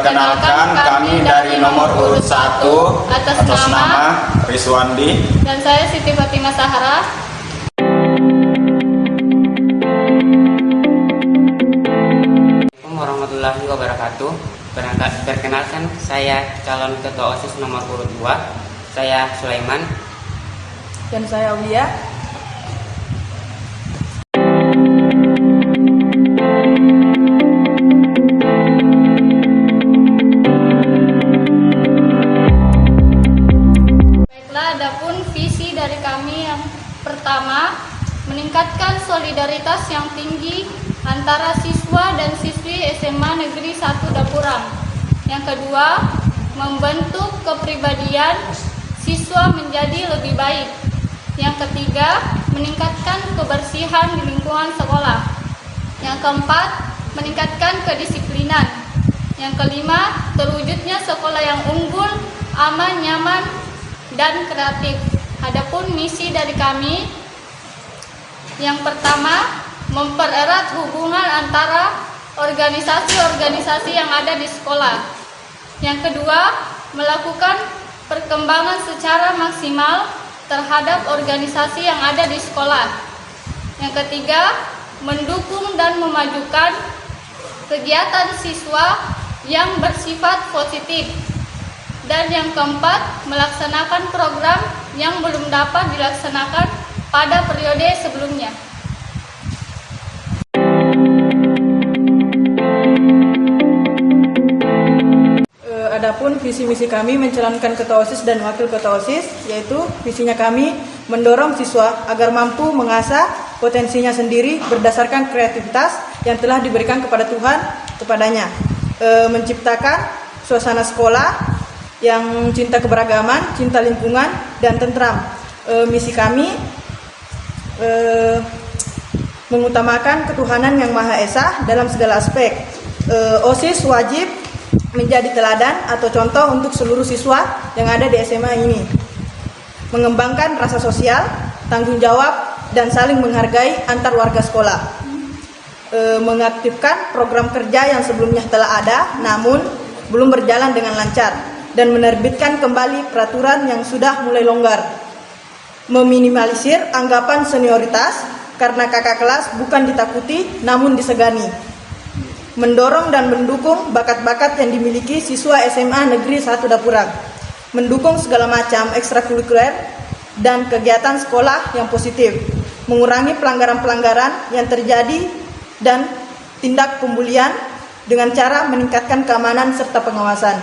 Perkenalkan, kami dari nomor urut 1 atas nama Rizwandi dan saya Siti Fatimah Sahara. Assalamualaikum warahmatullahi wabarakatuh. Perkenalkan, saya calon ketua OSIS nomor urut 2. Saya Sulaiman. Dan saya Aulia. Adapun visi dari kami yang pertama, meningkatkan solidaritas yang tinggi antara siswa dan siswi SMA Negeri 1 Dapurang. Yang kedua, membentuk kepribadian siswa menjadi lebih baik. Yang ketiga, meningkatkan kebersihan di lingkungan sekolah. Yang keempat, meningkatkan kedisiplinan. Yang kelima, terwujudnya sekolah yang unggul, aman, nyaman, dan kreatif. Adapun misi dari kami, yang pertama, mempererat hubungan antara organisasi-organisasi yang ada di sekolah. Yang kedua, melakukan perkembangan secara maksimal terhadap organisasi yang ada di sekolah. Yang ketiga, mendukung dan memajukan kegiatan siswa yang bersifat positif. Dan yang keempat, melaksanakan program yang belum dapat dilaksanakan pada periode sebelumnya. Adapun visi misi kami mencalonkan ketua OSIS dan wakil ketua OSIS, yaitu visinya kami mendorong siswa agar mampu mengasah potensinya sendiri berdasarkan kreativitas yang telah diberikan kepada Tuhan kepadanya, menciptakan suasana sekolah yang cinta keberagaman, cinta lingkungan, dan tentram. Misi kami mengutamakan ketuhanan yang Maha Esa dalam segala aspek. OSIS wajib menjadi teladan atau contoh untuk seluruh siswa yang ada di SMA ini. Mengembangkan rasa sosial, tanggung jawab, dan saling menghargai antar warga sekolah. Mengaktifkan program kerja yang sebelumnya telah ada namun belum berjalan dengan lancar, dan menerbitkan kembali peraturan yang sudah mulai longgar. Meminimalisir anggapan senioritas karena kakak kelas bukan ditakuti namun disegani. Mendorong dan mendukung bakat-bakat yang dimiliki siswa SMA Negeri 1 Dapurang. Mendukung segala macam ekstrakurikuler dan kegiatan sekolah yang positif. Mengurangi pelanggaran-pelanggaran yang terjadi dan tindak pembulian dengan cara meningkatkan keamanan serta pengawasan.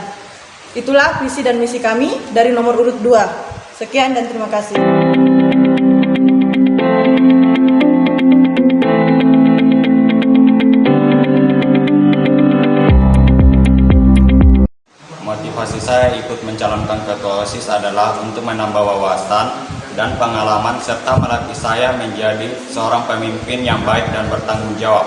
Itulah visi dan misi kami dari nomor urut 2. Sekian dan terima kasih. Motivasi saya ikut mencalonkan ketua OSIS adalah untuk menambah wawasan dan pengalaman serta melatih saya menjadi seorang pemimpin yang baik dan bertanggung jawab.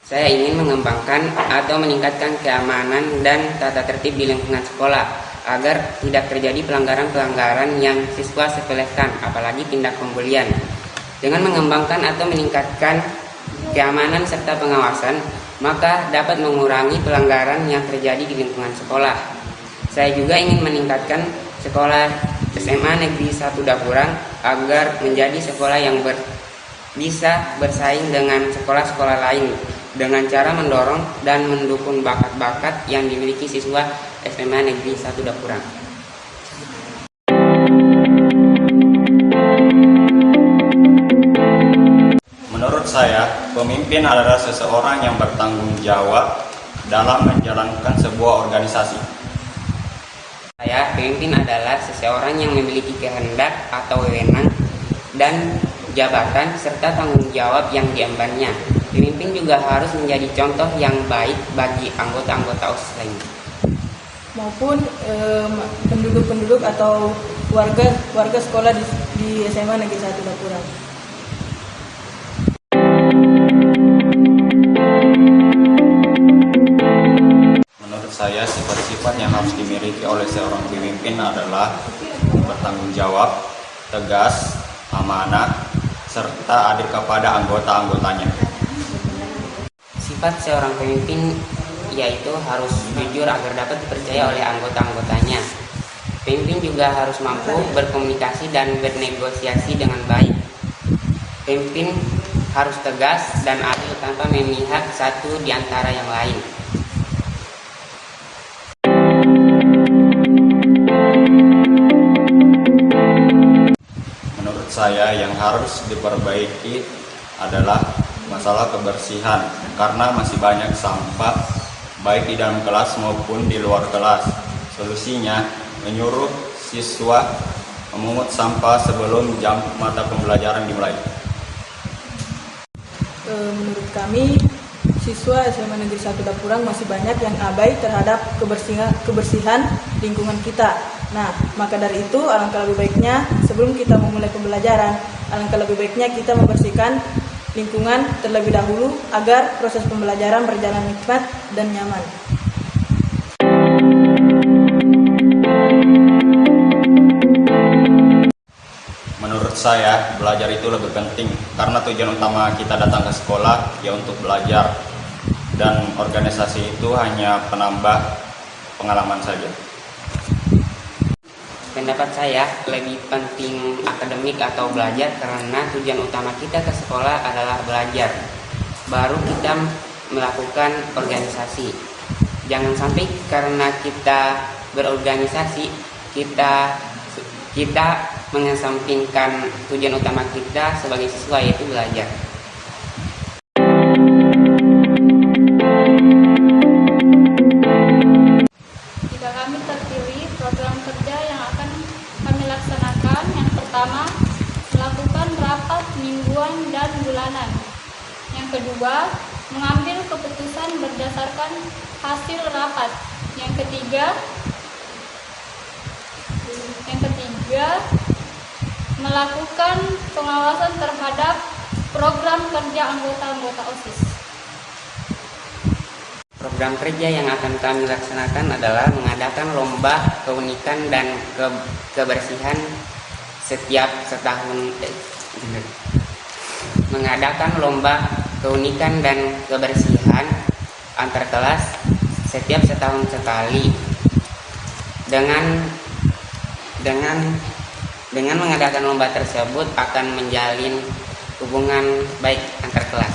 Saya ingin mengembangkan atau meningkatkan keamanan dan tata tertib di lingkungan sekolah agar tidak terjadi pelanggaran-pelanggaran yang siswa sepelekan, apalagi tindak pembulian. Dengan mengembangkan atau meningkatkan keamanan serta pengawasan, maka dapat mengurangi pelanggaran yang terjadi di lingkungan sekolah. Saya juga ingin meningkatkan sekolah SMA Negeri 1 Dapurang agar menjadi sekolah yang bisa bersaing dengan sekolah-sekolah lain dengan cara mendorong dan mendukung bakat-bakat yang dimiliki siswa SMA Negeri 1 Dapurang. Menurut saya, pemimpin adalah seseorang yang bertanggung jawab dalam menjalankan sebuah organisasi. Pemimpin adalah seseorang yang memiliki kehendak atau wewenang dan jabatan serta tanggung jawab yang diembannya. Pemimpin juga harus menjadi contoh yang baik bagi anggota-anggota OSIS lainnya maupun penduduk-penduduk atau warga sekolah di SMA Negeri 1 Dapurang. Menurut saya, sifat-sifat yang harus dimiliki oleh seorang pemimpin adalah bertanggung jawab, tegas, amanah, serta adil kepada anggota-anggotanya. Sifat seorang pemimpin yaitu harus jujur agar dapat dipercaya oleh anggota-anggotanya. Pemimpin juga harus mampu berkomunikasi dan bernegosiasi dengan baik. Pemimpin harus tegas dan adil tanpa memihak satu di antara yang lain. Menurut saya yang harus diperbaiki adalah masalah kebersihan, karena masih banyak sampah baik di dalam kelas maupun di luar kelas. Solusinya menyuruh siswa memungut sampah sebelum jam mata pembelajaran dimulai. Menurut kami, siswa SMA Negeri 1 Dapurang masih banyak yang abai terhadap kebersihan lingkungan kita. Nah, maka dari itu alangkah lebih baiknya sebelum kita memulai pembelajaran, alangkah lebih baiknya kita membersihkan lingkungan terlebih dahulu agar proses pembelajaran berjalan nikmat dan nyaman. Menurut saya, belajar itu lebih penting karena tujuan utama kita datang ke sekolah ya untuk belajar, dan organisasi itu hanya penambah pengalaman saja. Pendapat saya lebih penting akademik atau belajar karena tujuan utama kita ke sekolah adalah belajar. Baru kita melakukan organisasi. Jangan sampai karena kita berorganisasi kita mengesampingkan tujuan utama kita sebagai siswa, yaitu belajar. Jika kami terpilih, program kerja yang akan kami laksanakan yang pertama, melakukan rapat mingguan dan bulanan. Yang kedua, mengambil keputusan berdasarkan hasil rapat. Yang ketiga, melakukan pengawasan terhadap program kerja anggota-anggota OSIS. Program kerja yang akan kami laksanakan adalah mengadakan lomba keunikan dan kebersihan setiap setahun. Mengadakan lomba keunikan dan kebersihan antar kelas setiap setahun sekali. Dengan mengadakan lomba tersebut akan menjalin hubungan baik antar kelas.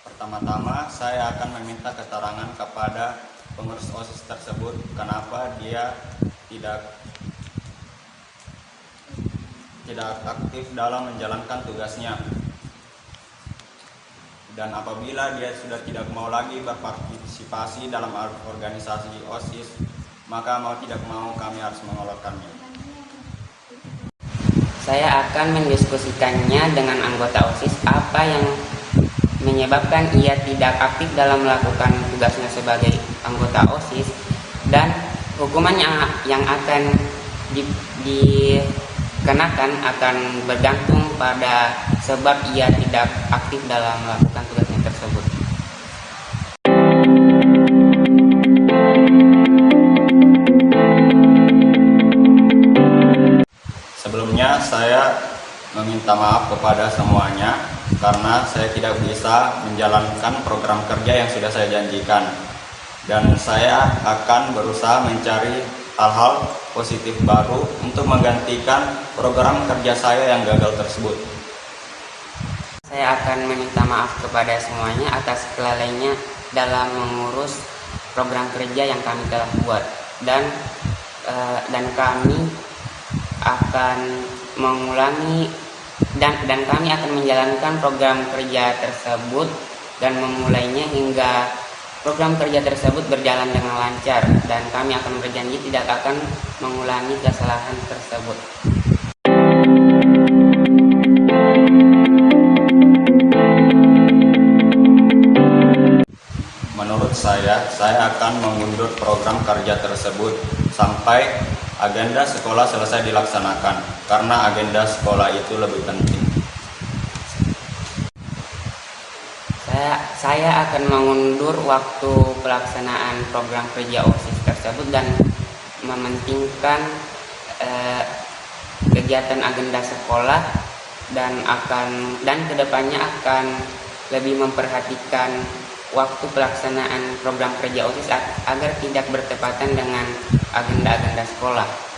Pertama-tama, saya akan meminta keterangan kepada pengurus OSIS tersebut kenapa dia tidak aktif dalam menjalankan tugasnya. Dan apabila dia sudah tidak mau lagi berpartisipasi dalam organisasi OSIS, maka mau tidak mau kami harus mengeluarkannya. Saya akan mendiskusikannya dengan anggota OSIS apa yang menyebabkan ia tidak aktif dalam melakukan tugasnya sebagai anggota OSIS, dan hukuman yang akan dikenakan akan bergantung pada sebab ia tidak aktif dalam melakukan tugasnya tersebut. Sebelumnya saya meminta maaf kepada semuanya karena saya tidak bisa menjalankan program kerja yang sudah saya janjikan, dan saya akan berusaha mencari hal-hal positif baru untuk menggantikan program kerja saya yang gagal tersebut. Saya akan meminta maaf kepada semuanya atas kelalaiannya dalam mengurus program kerja yang kami telah buat, dan kami akan mengulangi dan kami akan menjalankan program kerja tersebut dan memulainya hingga program kerja tersebut berjalan dengan lancar, dan kami akan berjanji tidak akan mengulangi kesalahan tersebut. Menurut saya akan mengundur program kerja tersebut sampai agenda sekolah selesai dilaksanakan, karena agenda sekolah itu lebih penting. Saya akan mengundur waktu pelaksanaan program kerja OSIS tersebut dan mementingkan kegiatan agenda sekolah dan kedepannya akan lebih memperhatikan waktu pelaksanaan program kerja OSIS agar tidak bertepatan dengan agenda-agenda sekolah.